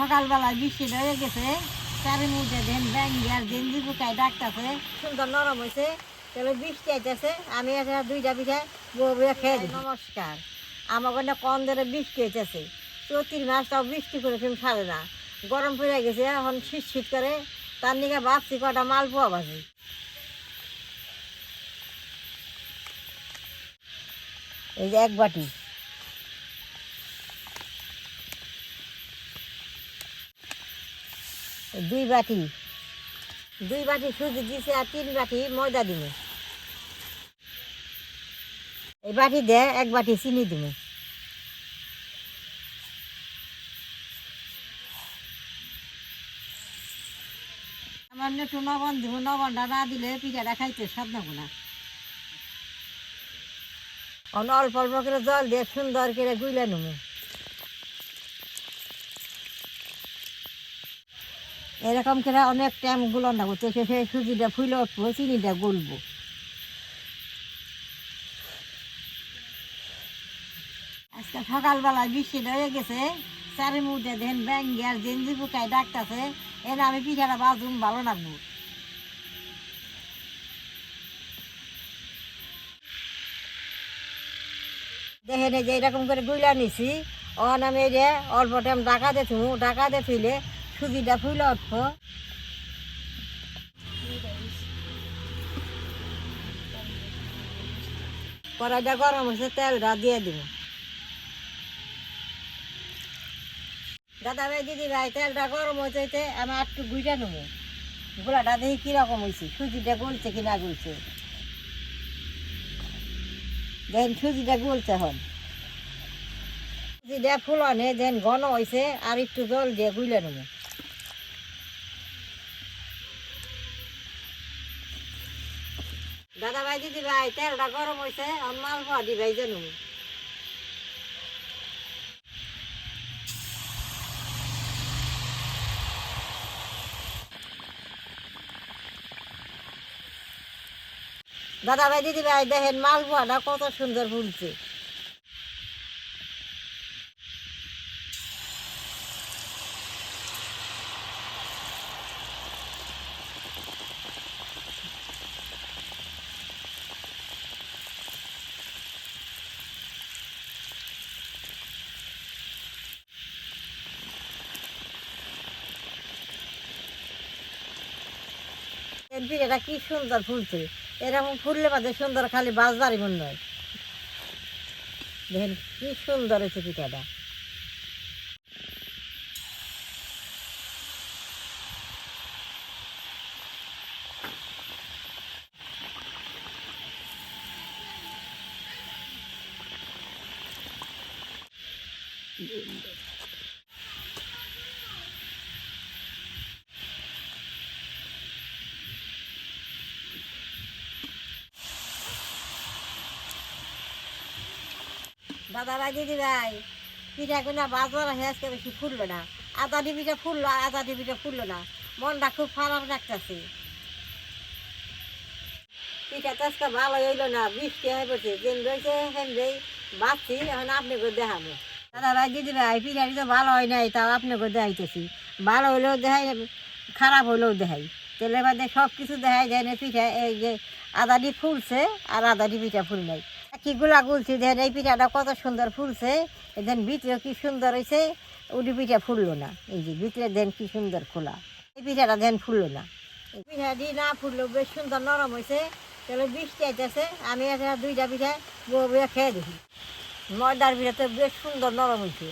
সকালবেলায় বৃষ্টি হয়ে গেছে, চারি মধ্যে দেন ব্যাঙ্গি আর গেঞ্জি বুকায় ডাকতেছে, সুন্দর নরম হয়েছে। তাহলে বৃষ্টি আইতেছে, আমি একটা দুইটা পিঠা বউয়া খেয়ে দিই। নমস্কার, আমার ওখানে কম ধরে বৃষ্টি হইতেছে, চৈত্রিশ মাসটাও বৃষ্টি করে তুমি ছাড়ে না, গরম পড়ে গেছে, এখন শীত শীত করে। তার নিকে ভাবছি কটা মালপোয়া ভাজি। এই যে এক বাটি, দুই বাটি সুজি দিছে আর 3 বাটি ময়দা দিব। এই বাটি দে এক বাটি চিনি দিব। আমার একটু লবণ দিব, লবণটা না দিলে পিঠাটা খাইতে স্বাদ নেবো না। অল্প অল্প করে জল দিয়ে সুন্দর করে গুলে নেবো। এরকম করে অনেক টাইম গুলন করতে শেষে সুজিটা ফুলে উঠবো, চিনিটা গুলবো। আজকে সকালবেলায় বৃষ্টি হয়ে গেছে, চারি মধ্যে দেন ব্যাঙ্গি আর গেঞ্জি বুকায় ডাকতেছে, এনে আমি পিঠাটা বাজুম, ভালো লাগবো। দেখেন যে এরকম করে গুলা নিছি, অন আমি এই যে অল্প টাইম ঢাকা দিয়ে থুমু, ঢাকা দিয়ে থুইলে সুজিটা ফুলে উঠবো। কড়াইটা গরম হয়েছে, তেলটা দিয়ে দিব। দাদা ভাই দিদি ভাই, তেলটা গরম হয়েছে, আমি একটু গুইটা নেবো। গোলাটা দেখি কিরকম হয়েছে, সুজিটা গলছে কি না গলছে। দেখেন সুজিটা গলছে, হন সুজিটা ফুলনে দেখেন ঘন হয়েছে, আর একটু জল দিয়ে গুইলে নেবো। দাদা ভাই দিদি ভাই, তেলটা গরম হয়েছে, মালপোয়া দিবাই জানো। দাদা ভাই দিদি ভাই, দেখেন মালপোয়াটা কত সুন্দর ফুলছে। পিঠাটা কি সুন্দর ফুলছে, এরকম ফুললে বাদে সুন্দর, খালি বাজবারই মনে হয়। দেখেন কি সুন্দর হয়েছে পিঠাটা। দাদা ভাই দিদি ভাই, পিঠা কিনা বাজবার আজকে বেশি ফুললো না, আধা ডিবিটা ফুললো আর আধা ডিবিটা ফুললো না, মনটা খুব খারাপ লাগতেছে। পিঠা তো আজকে ভালো হইলো না, বৃষ্টি হয়ে পড়ছে, যেন রয়েছে হেন যেই বাঁচছি, এখন আপনাকে দেখাবো। দাদা ভাই দিদি ভাই, পিঠাটি তো ভালো হয় নাই, তাও আপনাকে দেখাইতেছি। ভালো হইলেও দেখাই, খারাপ হইলেও দেখাই, তেলে বাদে সব কিছু দেখাই যায় না। পিঠা এই যে আদাটি ফুলছে আর আদাটি পিঠা ফুল নাই, কিগুলা গুলছি। দেখেন এই পিঠাটা কত সুন্দর ফুলছে, দেন ভিতরে কি সুন্দর হয়েছে। উডি পিঠা ফুললো না, এই যে ভিতরে দেন কি সুন্দর খোলা, এই পিঠাটা দেন ফুললো না। এই পিঠাটি না ফুললেও বেশ সুন্দর নরম হয়েছে। তাহলে বৃষ্টি আইতেছে, আমি একটা দুইটা পিঠা বউয়া খেয়ে দেখি। ময়দার পিঠা তো বেশ সুন্দর নরম হয়েছে।